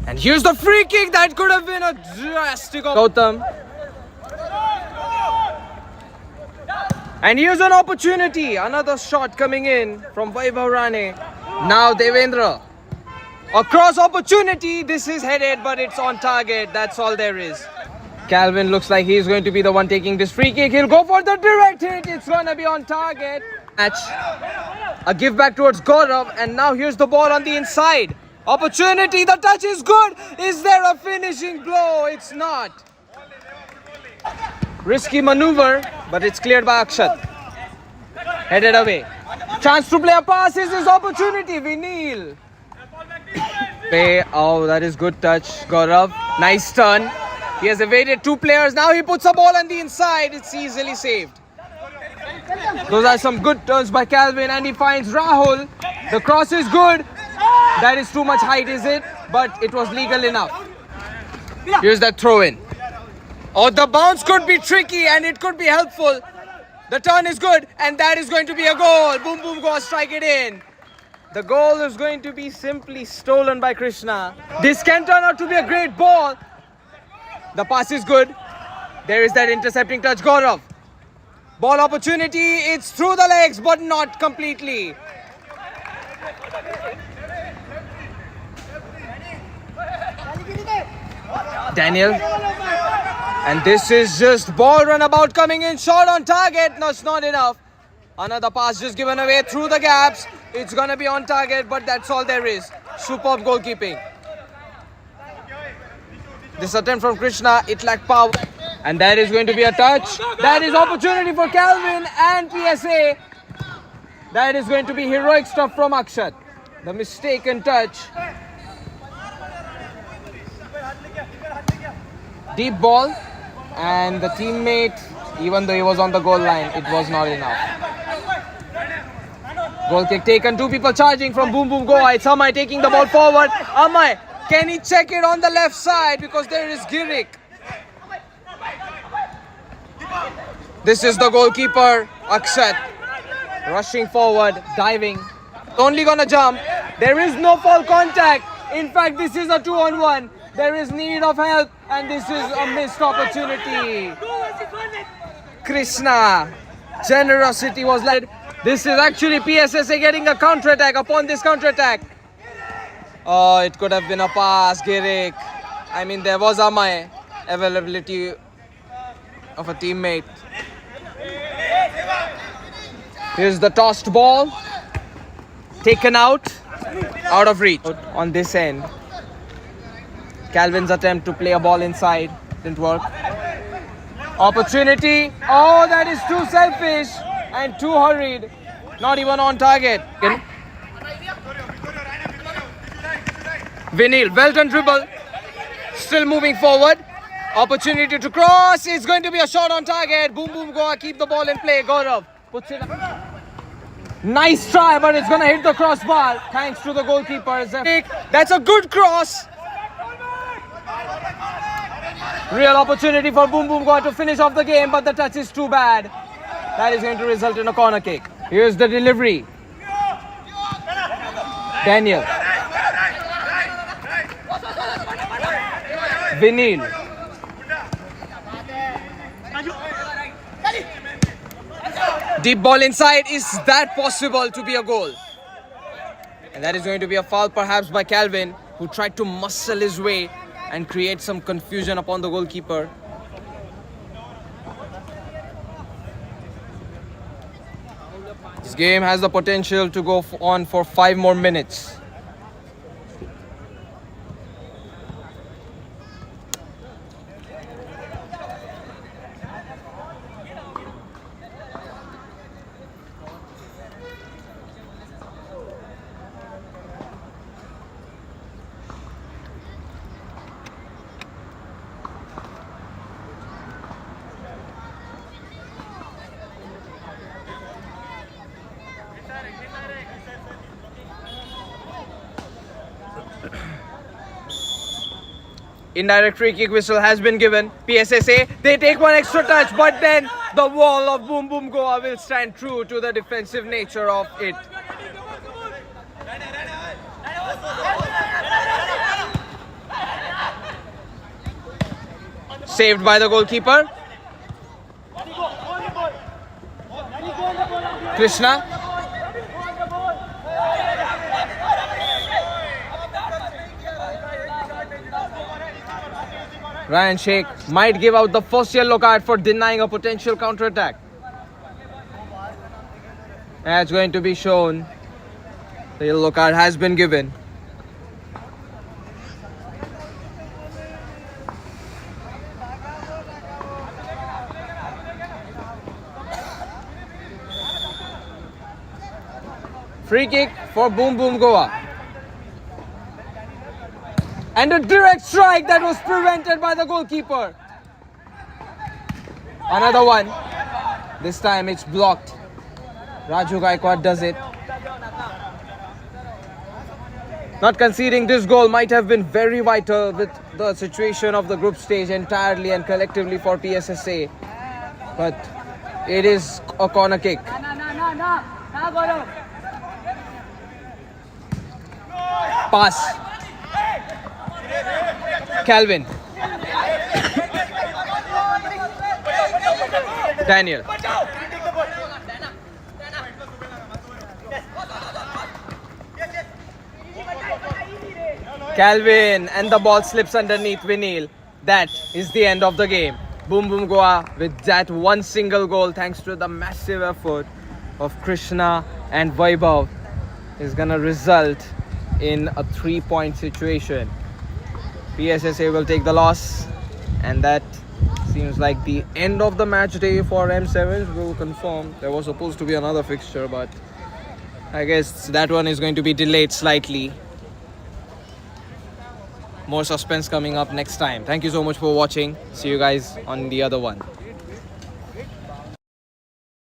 And here's the free kick that could have been a drastic Gautam. And here's an opportunity. Another shot coming in from Vaibhav Rane. Now Devendra. A cross opportunity. This is headed, but it's on target. That's all there is. Calvin looks like he's going to be the one taking this free kick. He'll go for the direct hit. It's going to be on target. Match. A give back towards Gaurav. And now here's the ball on the inside. Opportunity. The touch is good. Is there a finishing blow? It's not. Risky maneuver, but it's cleared by Akshat. Headed away. Chance to play a pass. Is his opportunity. Vinil. Oh, that is good touch. Gaurav. Nice turn. He has evaded two players. Now he puts a ball on the inside. It's easily saved. Those are some good turns by Calvin, and he finds Rahul. The cross is good. That is too much height, is it? But it was legal enough. Here's that throw in. Oh, the bounce could be tricky and it could be helpful. The turn is good, and that is going to be a goal. Boom, boom, go, strike it in. The goal is going to be simply stolen by Krishna. This can turn out to be a great ball. The pass is good. There is that intercepting touch. Gaurav. Ball opportunity. It's through the legs, but not completely. Daniel. And this is just ball runabout coming in. Shot on target. No, it's not enough. Another pass just given away through the gaps. It's going to be on target, but that's all there is. Superb goalkeeping. This attempt from Krishna, it lacked power. And that is going to be a touch. That is opportunity for Calvin and PSA. That is going to be heroic stuff from Akshat. The mistaken touch. Deep ball. And the teammate, even though he was on the goal line, it was not enough. Goal kick taken. Two people charging from Boom Boom Goa. It's Amay taking the ball forward. Amay, can he check it on the left side? Because there is Girik. This is the goalkeeper, Akshat. Rushing forward, diving. Only gonna jump. There is no foul contact. In fact, this is a 2-on-1. There is need of help, and this is a missed opportunity. Krishna. Generosity was led. This is actually PSSA getting a counter-attack. Upon this counter-attack, oh, it could have been a pass, Girik. I mean, there was Amay. Availability of a teammate. Here's the tossed ball. Taken out of reach. On this end. Calvin's attempt to play a ball inside didn't work. Opportunity. Oh, that is too selfish and too hurried. Not even on target. Vinil, well done dribble. Still moving forward. Opportunity to cross. It's going to be a shot on target. Boom, boom, Goa. Keep the ball in play. Gaurav puts it up. Nice try, but it's going to hit the crossbar. Thanks to the goalkeeper. That's a good cross. Real opportunity for Boom Boom Goa to finish off the game, but the touch is too bad. That is going to result in a corner kick. Here's the delivery. Daniel. Vinil. Deep ball inside. Is that possible to be a goal? And that is going to be a foul perhaps by Calvin, who tried to muscle his way and create some confusion upon the goalkeeper. This game has the potential to go on for 5 more minutes. Indirect free kick whistle has been given. PSSA, they take one extra touch, but then the wall of Boom Boom Goa will stand true to the defensive nature of it. saved by the goalkeeper. Krishna. Ryan Sheikh might give out the first yellow card for denying a potential counter-attack. It's going to be shown. The yellow card has been given. Free kick for Boom Boom Goa. And a direct strike that was prevented by the goalkeeper. Another one. This time it's blocked. Raju Gaikwad does it. Not conceding this goal might have been very vital with the situation of the group stage entirely and collectively for PSSA. But it is a corner kick. Pass. Calvin. Daniel. Calvin, and the ball slips underneath Vinil. That is the end of the game. Boom Boom Goa with that one single goal, thanks to the massive effort of Krishna and Vaibhav, is gonna result in a 3-point situation. PSSA will take the loss, and that seems like the end of the match day for M7s. We'll confirm. There was supposed to be another fixture, but I guess that one is going to be delayed slightly. More suspense coming up next time. Thank you so much for watching. See you guys on the other one.